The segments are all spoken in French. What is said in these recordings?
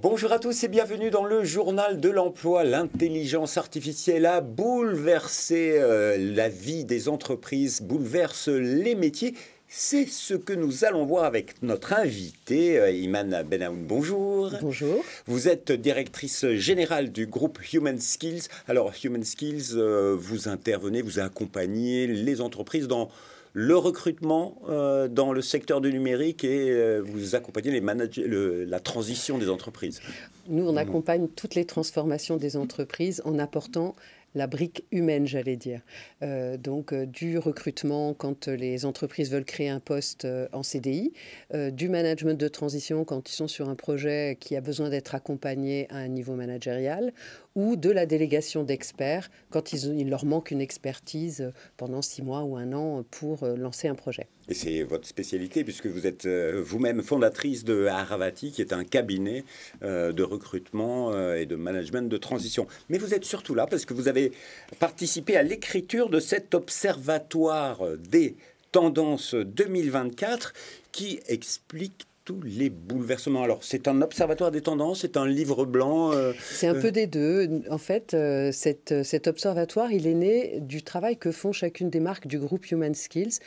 Bonjour à tous et bienvenue dans le journal de l'emploi. L'intelligence artificielle a bouleversé la vie des entreprises, bouleverse les métiers. C'est ce que nous allons voir avec notre invité, Iman Benaoun. Bonjour. Bonjour. Vous êtes directrice générale du groupe Human Skills. Alors, Human Skills, vous intervenez, vous accompagnez les entreprises dans le recrutement dans le secteur du numérique et vous accompagnez les managers, la transition des entreprises. Nous, on accompagne toutes les transformations des entreprises en apportant la brique humaine, j'allais dire. Du recrutement quand les entreprises veulent créer un poste en CDI, du management de transition quand ils sont sur un projet qui a besoin d'être accompagné à un niveau managérial, ou de la délégation d'experts quand il leur manque une expertise pendant 6 mois ou 1 an pour lancer un projet. Et c'est votre spécialité puisque vous êtes vous-même fondatrice de Aravati, qui est un cabinet de recrutement et de management de transition. Mais vous êtes surtout là parce que vous avez participé à l'écriture de cet observatoire des tendances 2024 qui explique tous les bouleversements. Alors, c'est un observatoire des tendances, c'est un livre blanc. C'est un peu des deux. En fait, cet observatoire, il est né du travail que font chacune des marques du groupe Human Skills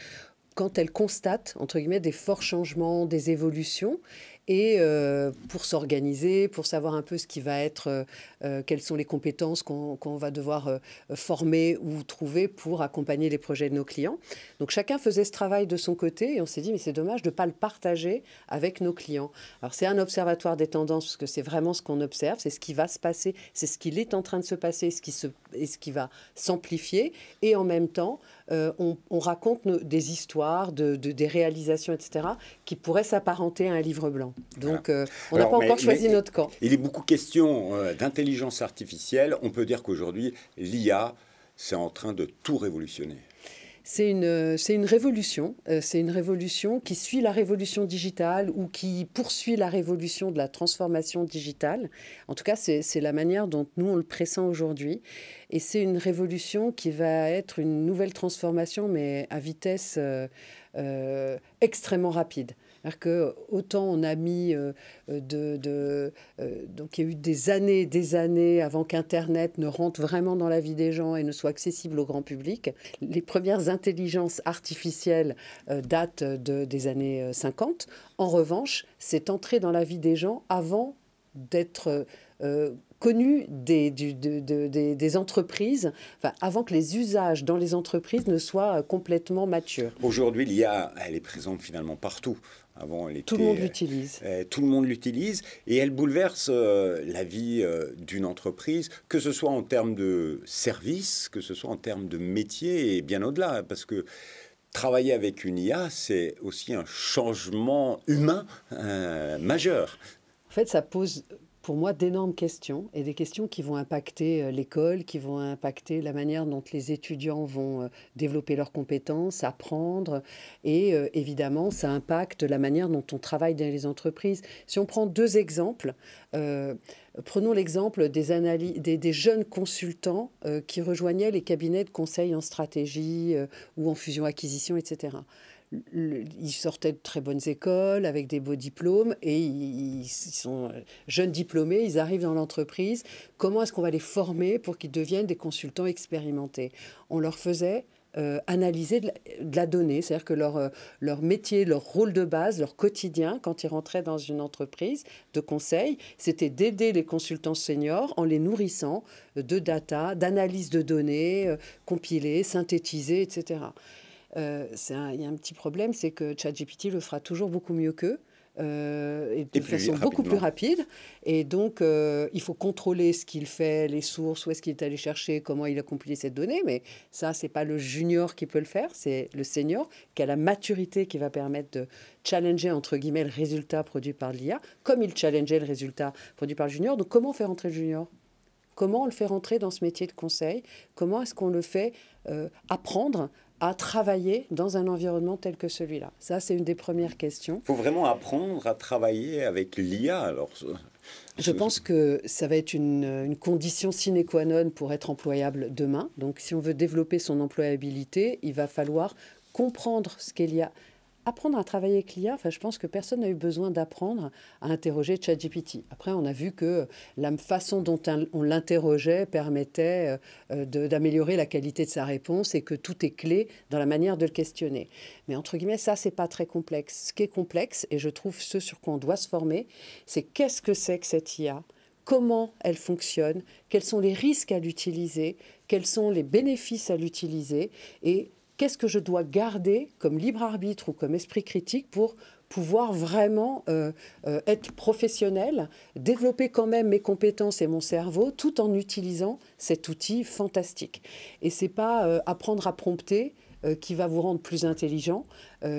quand elles constatent, entre guillemets, des forts changements, des évolutions, et pour s'organiser, pour savoir un peu ce qui va être, quelles sont les compétences qu'on va devoir former ou trouver pour accompagner les projets de nos clients. Donc chacun faisait ce travail de son côté et on s'est dit mais c'est dommage de ne pas le partager avec nos clients. Alors c'est un observatoire des tendances parce que c'est vraiment ce qu'on observe, c'est ce qui va se passer, c'est ce qu'il est en train de se passer et ce qui va s'amplifier. Et en même temps, on raconte des histoires, des réalisations, etc., qui pourraient s'apparenter à un livre blanc. Donc, on n'a pas encore choisi notre camp. Il est beaucoup question d'intelligence artificielle. On peut dire qu'aujourd'hui, l'IA, c'est en train de tout révolutionner. C'est une révolution. C'est une révolution qui suit la révolution digitale ou qui poursuit la révolution de la transformation digitale. En tout cas, c'est la manière dont nous, on le pressent aujourd'hui. Et c'est une révolution qui va être une nouvelle transformation, mais à vitesse extrêmement rapide. C'est-à-dire que autant on a mis donc il y a eu des années avant qu'Internet ne rentre vraiment dans la vie des gens et ne soit accessible au grand public. Les premières intelligences artificielles datent des années 50. En revanche, c'est entré dans la vie des gens avant d'être connu des entreprises, enfin, avant que les usages dans les entreprises ne soient complètement matures. Aujourd'hui, l'IA, elle est présente finalement partout. Avant, tout le monde l'utilise. Tout le monde l'utilise et elle bouleverse la vie d'une entreprise, que ce soit en termes de services, que ce soit en termes de métier et bien au-delà. Parce que travailler avec une IA, c'est aussi un changement humain majeur. En fait, ça pose pour moi d'énormes questions et des questions qui vont impacter l'école, qui vont impacter la manière dont les étudiants vont développer leurs compétences, apprendre et évidemment ça impacte la manière dont on travaille dans les entreprises. Si on prend 2 exemples, prenons l'exemple des jeunes consultants qui rejoignaient les cabinets de conseil en stratégie ou en fusion-acquisition, etc. Ils sortaient de très bonnes écoles avec des beaux diplômes et ils sont jeunes diplômés, ils arrivent dans l'entreprise. Comment est-ce qu'on va les former pour qu'ils deviennent des consultants expérimentés? On leur faisait analyser de la donnée, c'est-à-dire que leur métier, leur rôle de base, leur quotidien, quand ils rentraient dans une entreprise de conseil, c'était d'aider les consultants seniors en les nourrissant de data, d'analyse de données, compilées, synthétisées, etc. Il y a un petit problème, c'est que ChatGPT le fera toujours beaucoup mieux qu'eux. Et de façon beaucoup plus rapide. Et donc, il faut contrôler ce qu'il fait, les sources, où est-ce qu'il est allé chercher, comment il a compilé cette donnée. Mais ça, ce n'est pas le junior qui peut le faire, c'est le senior qui a la maturité qui va permettre de challenger, entre guillemets, le résultat produit par l'IA, comme il challengeait le résultat produit par le junior. Donc, comment on fait rentrer le junior ? Comment on le fait rentrer dans ce métier de conseil? Comment est-ce qu'on le fait apprendre à travailler dans un environnement tel que celui-là? Ça, c'est une des premières questions. Il faut vraiment apprendre à travailler avec l'IA. Alors, je pense que ça va être une condition sine qua non pour être employable demain. Donc, si on veut développer son employabilité, il va falloir comprendre ce qu'est l'IA, apprendre à travailler avec l'IA, enfin, je pense que personne n'a eu besoin d'apprendre à interroger ChatGPT. Après, on a vu que la façon dont on l'interrogeait permettait d'améliorer la qualité de sa réponse et que tout est clé dans la manière de le questionner. Mais entre guillemets, ça, c'est pas très complexe. Ce qui est complexe, et je trouve ce sur quoi on doit se former, c'est qu'est-ce que c'est que cette IA ? Comment elle fonctionne, quels sont les risques à l'utiliser, quels sont les bénéfices à l'utiliser et qu'est-ce que je dois garder comme libre arbitre ou comme esprit critique pour pouvoir vraiment être professionnel, développer quand même mes compétences et mon cerveau tout en utilisant cet outil fantastique. Et ce n'est pas apprendre à prompter qui va vous rendre plus intelligent,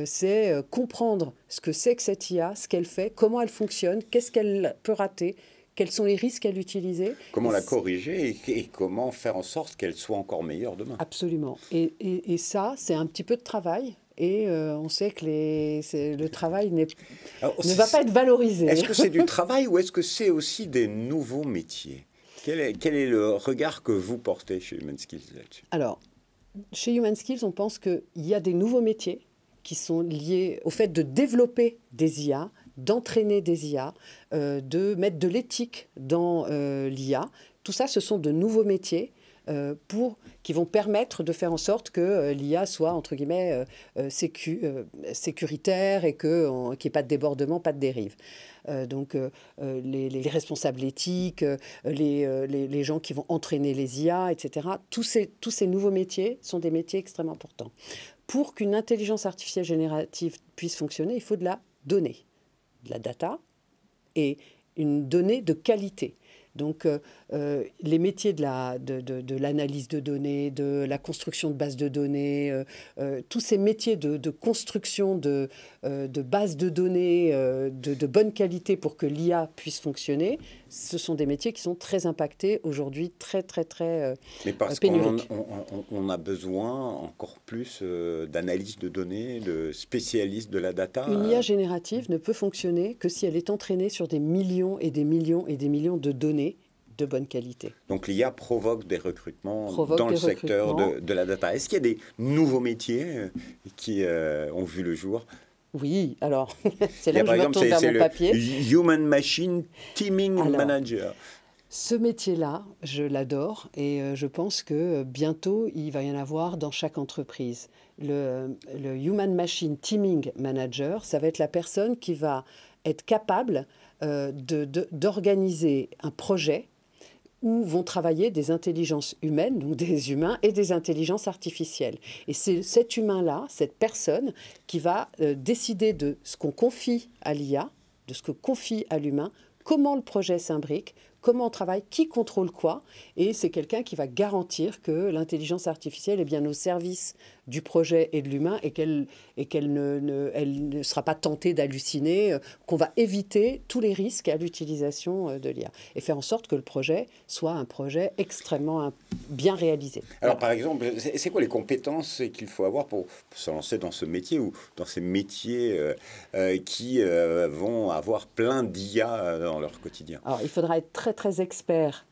c'est comprendre ce que c'est que cette IA, ce qu'elle fait, comment elle fonctionne, qu'est-ce qu'elle peut rater, quels sont les risques à l'utiliser. Comment la corriger et comment faire en sorte qu'elle soit encore meilleure demain. Absolument. Et ça, c'est un petit peu de travail. Et on sait que le travail ne va pas être valorisé. Est-ce que c'est du travail ou est-ce que c'est aussi des nouveaux métiers ? Quel est le regard que vous portez chez Human Skills là-dessus ? Alors, chez Human Skills, on pense qu'il y a des nouveaux métiers qui sont liés au fait de développer des IA, d'entraîner des IA, de mettre de l'éthique dans l'IA. Tout ça, ce sont de nouveaux métiers qui vont permettre de faire en sorte que l'IA soit, entre guillemets, sécuritaire et qu'il n'y ait pas de débordement, pas de dérive. Donc les responsables éthiques, les gens qui vont entraîner les IA, etc. Tous ces nouveaux métiers sont des métiers extrêmement importants. Pour qu'une intelligence artificielle générative puisse fonctionner, il faut de la donnée, de la data et une donnée de qualité. Donc, les métiers de l'analyse de données, de la construction de bases de données, tous ces métiers de construction de bases de données de bonne qualité pour que l'IA puisse fonctionner, ce sont des métiers qui sont très impactés aujourd'hui, très Mais parce qu'on a besoin encore plus d'analyse de données, de spécialistes de la data. Une IA générative ne peut fonctionner que si elle est entraînée sur des millions et des millions et des millions de données de bonne qualité. Donc l'IA provoque des recrutements dans le secteur de la data. Est-ce qu'il y a des nouveaux métiers qui ont vu le jour ? Oui, alors, c'est là que je me retourne vers mon papier. Human Machine Teaming Manager. Ce métier-là, je l'adore et je pense que bientôt, il va y en avoir dans chaque entreprise. Le Human Machine Teaming Manager, ça va être la personne qui va être capable d'organiser un projet où vont travailler des intelligences humaines, donc des humains, et des intelligences artificielles. Et c'est cet humain-là, cette personne, qui va décider de ce qu'on confie à l'IA, de ce que confie à l'humain, comment le projet s'imbrique, comment on travaille, qui contrôle quoi. Et c'est quelqu'un qui va garantir que l'intelligence artificielle est bien au service du projet et de l'humain et qu'elle ne sera pas tentée d'halluciner, qu'on va éviter tous les risques à l'utilisation de l'IA et faire en sorte que le projet soit un projet extrêmement bien réalisé. Alors, par exemple, c'est quoi les compétences qu'il faut avoir pour se lancer dans ce métier ou dans ces métiers qui vont avoir plein d'IA dans leur quotidien ? Alors, il faudra être très expert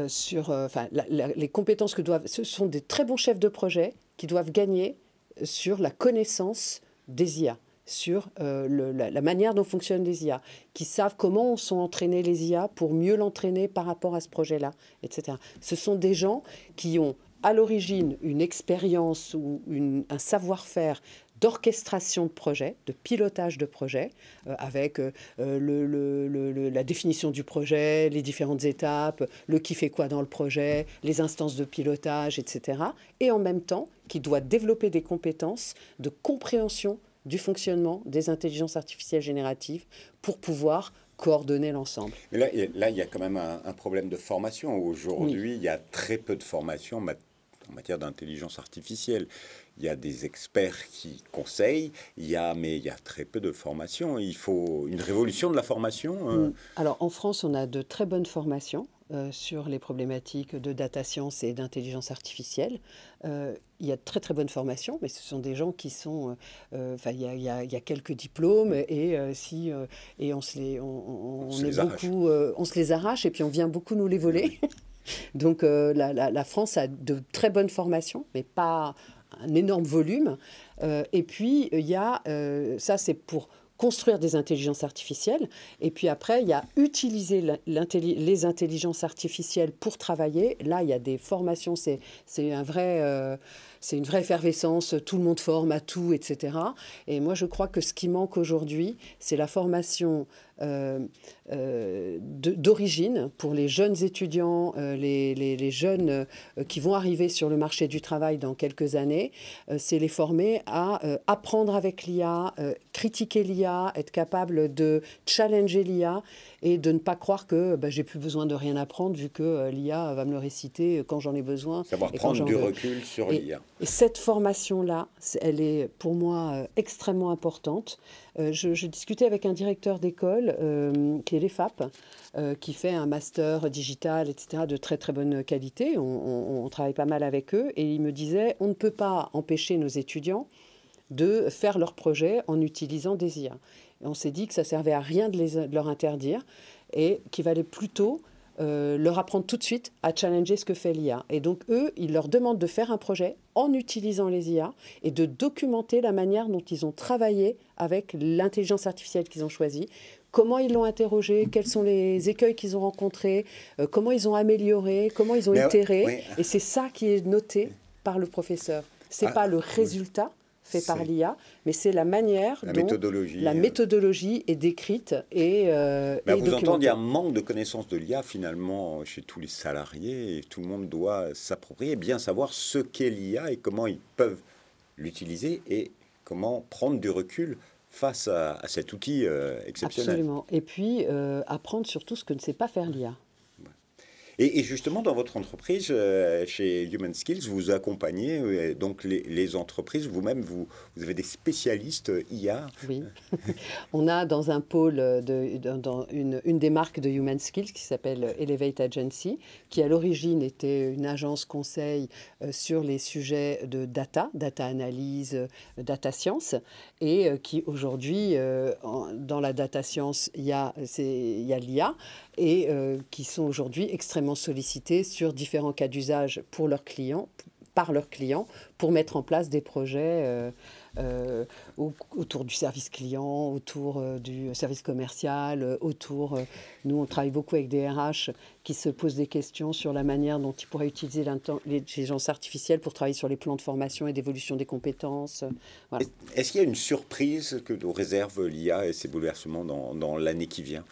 sur les compétences que doivent... Ce sont des très bons chefs de projet qui doivent gagner sur la connaissance des IA, sur la manière dont fonctionnent les IA, qui savent comment sont entraînés les IA pour mieux l'entraîner par rapport à ce projet-là, etc. Ce sont des gens qui ont à l'origine une expérience ou un savoir-faire d'orchestration de projet, de pilotage de projet, avec la définition du projet, les différentes étapes, le qui fait quoi dans le projet, les instances de pilotage, etc. Et en même temps, qui doit développer des compétences de compréhension du fonctionnement des intelligences artificielles génératives pour pouvoir coordonner l'ensemble. Mais là, il y a quand même un problème de formation. Aujourd'hui, il y a très peu de formation en matière d'intelligence artificielle. Il y a des experts qui conseillent, mais il y a très peu de formation. Il faut une révolution de la formation. Alors, en France, on a de très bonnes formations sur les problématiques de data science et d'intelligence artificielle. Il y a de très bonnes formations, mais ce sont des gens qui sont... il y a quelques diplômes et on se les arrache et puis on vient beaucoup nous les voler. Donc la France a de très bonnes formations, mais pas un énorme volume. Et puis, il y a, ça c'est pour construire des intelligences artificielles. Et puis après, il y a utiliser les intelligences artificielles pour travailler. Là, il y a des formations, c'est un vrai... c'est une vraie effervescence, tout le monde forme à tout, etc. Et moi, je crois que ce qui manque aujourd'hui, c'est la formation d'origine pour les jeunes étudiants, les jeunes qui vont arriver sur le marché du travail dans quelques années. C'est les former à apprendre avec l'IA, critiquer l'IA, être capable de challenger l'IA et de ne pas croire que j'ai plus besoin de rien apprendre vu que l'IA va me le réciter quand j'en ai besoin. Savoir prendre du recul sur l'IA. Et cette formation-là, elle est pour moi extrêmement importante. Je discutais avec un directeur d'école qui est l'EFAP, qui fait un master digital, etc., de très très bonne qualité. On travaille pas mal avec eux et il me disait on ne peut pas empêcher nos étudiants de faire leurs projets en utilisant des IA. Et on s'est dit que ça servait à rien de leur interdire et qu'il valait plutôt leur apprendre tout de suite à challenger ce que fait l'IA. Et donc, eux, ils leur demandent de faire un projet en utilisant les IA et de documenter la manière dont ils ont travaillé avec l'intelligence artificielle qu'ils ont choisie, comment ils l'ont interrogé, quels sont les écueils qu'ils ont rencontrés, comment ils ont amélioré, comment ils ont itéré. Oui. Et c'est ça qui est noté par le professeur. Ce n'est pas le résultat fait par l'IA, mais c'est la manière dont la méthodologie est décrite et mais à vous entendre, il y a un manque de connaissance de l'IA finalement chez tous les salariés et tout le monde doit s'approprier, bien savoir ce qu'est l'IA et comment ils peuvent l'utiliser et comment prendre du recul face à cet outil exceptionnel. Absolument. Et puis apprendre surtout ce que ne sait pas faire l'IA. Et justement, dans votre entreprise, chez Human Skills, vous accompagnez donc les entreprises. Vous-même, vous avez des spécialistes IA. Oui. On a dans un pôle, dans une des marques de Human Skills qui s'appelle Elevate Agency, qui à l'origine était une agence conseil sur les sujets de data analyse, data science, et qui aujourd'hui, dans la data science, il y a l'IA, et qui sont aujourd'hui extrêmement sollicités sur différents cas d'usage pour leurs clients, par leurs clients, pour mettre en place des projets autour du service client, autour du service commercial, nous, on travaille beaucoup avec des RH qui se posent des questions sur la manière dont ils pourraient utiliser l'intelligence artificielle pour travailler sur les plans de formation et d'évolution des compétences. Voilà. Est-ce qu'il y a une surprise que nous réserve l'IA et ses bouleversements dans l'année qui vient ?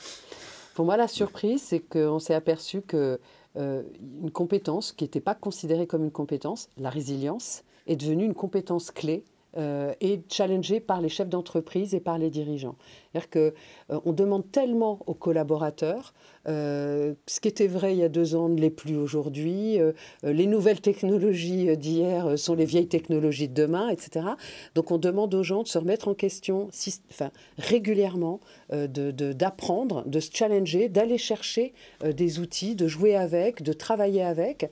Pour moi, la surprise, c'est qu'on s'est aperçu que une compétence qui n'était pas considérée comme une compétence, la résilience, est devenue une compétence clé et challengée par les chefs d'entreprise et par les dirigeants. C'est-à-dire qu'on demande tellement aux collaborateurs, ce qui était vrai il y a 2 ans ne l'est plus aujourd'hui, les nouvelles technologies d'hier sont les vieilles technologies de demain, etc. Donc on demande aux gens de se remettre en question régulièrement, d'apprendre, de se challenger, d'aller chercher des outils, de jouer avec, de travailler avec.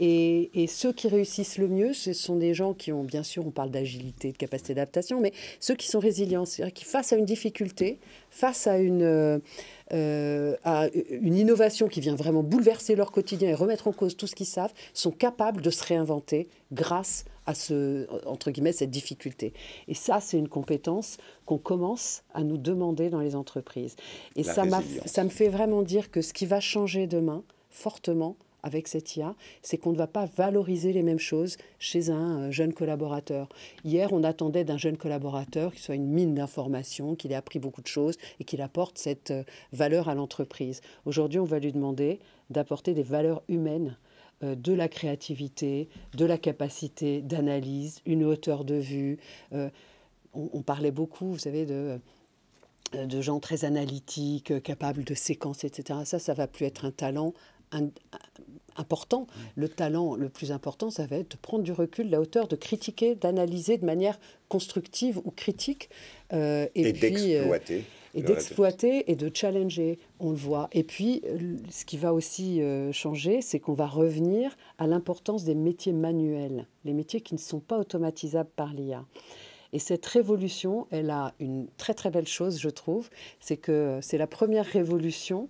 Et ceux qui réussissent le mieux, ce sont des gens qui ont, bien sûr, on parle d'agilité, de capacité d'adaptation, mais ceux qui sont résilients, c'est-à-dire qui, face à une difficulté, face à une innovation qui vient vraiment bouleverser leur quotidien et remettre en cause tout ce qu'ils savent, sont capables de se réinventer grâce à entre guillemets, cette difficulté. Et ça, c'est une compétence qu'on commence à nous demander dans les entreprises. Et ça me fait vraiment dire que ce qui va changer demain, fortement, avec cette IA, c'est qu'on ne va pas valoriser les mêmes choses chez un jeune collaborateur. Hier, on attendait d'un jeune collaborateur qu'il soit une mine d'informations, qu'il ait appris beaucoup de choses et qu'il apporte cette valeur à l'entreprise. Aujourd'hui, on va lui demander d'apporter des valeurs humaines, de la créativité, de la capacité d'analyse, une hauteur de vue. On parlait beaucoup, vous savez, de gens très analytiques, capables de séquencer, etc. Ça va plus être un talent important. Le talent le plus important, ça va être de prendre du recul, la hauteur, de critiquer, d'analyser de manière constructive ou critique. Et d'exploiter. Et d'exploiter et de challenger, on le voit. Et puis, ce qui va aussi changer, c'est qu'on va revenir à l'importance des métiers manuels, les métiers qui ne sont pas automatisables par l'IA. Et cette révolution, elle a une très très belle chose, je trouve, c'est que c'est la première révolution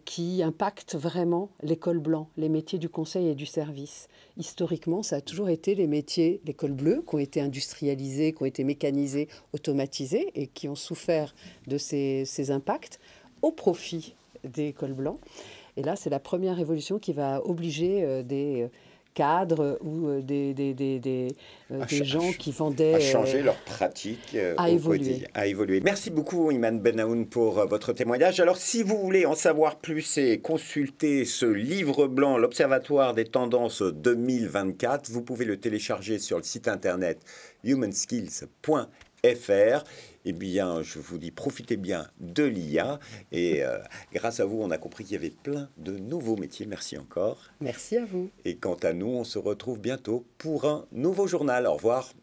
qui impacte vraiment les cols blancs, les métiers du conseil et du service. Historiquement, ça a toujours été les métiers, les cols bleus, qui ont été industrialisés, qui ont été mécanisés, automatisés et qui ont souffert de ces impacts au profit des cols blancs. Et là, c'est la première révolution qui va obliger des cadres ou des gens qui vendaient... à changer leurs pratiques à au évoluer. quotidien, à évoluer. Merci beaucoup, Iman Benaoun, pour votre témoignage. Alors, si vous voulez en savoir plus et consulter ce livre blanc, l'Observatoire des tendances 2024, vous pouvez le télécharger sur le site internet humanskills.fr. Eh bien, je vous dis, profitez bien de l'IA. Et grâce à vous, on a compris qu'il y avait plein de nouveaux métiers. Merci encore. Merci à vous. Et quant à nous, on se retrouve bientôt pour un nouveau journal. Au revoir.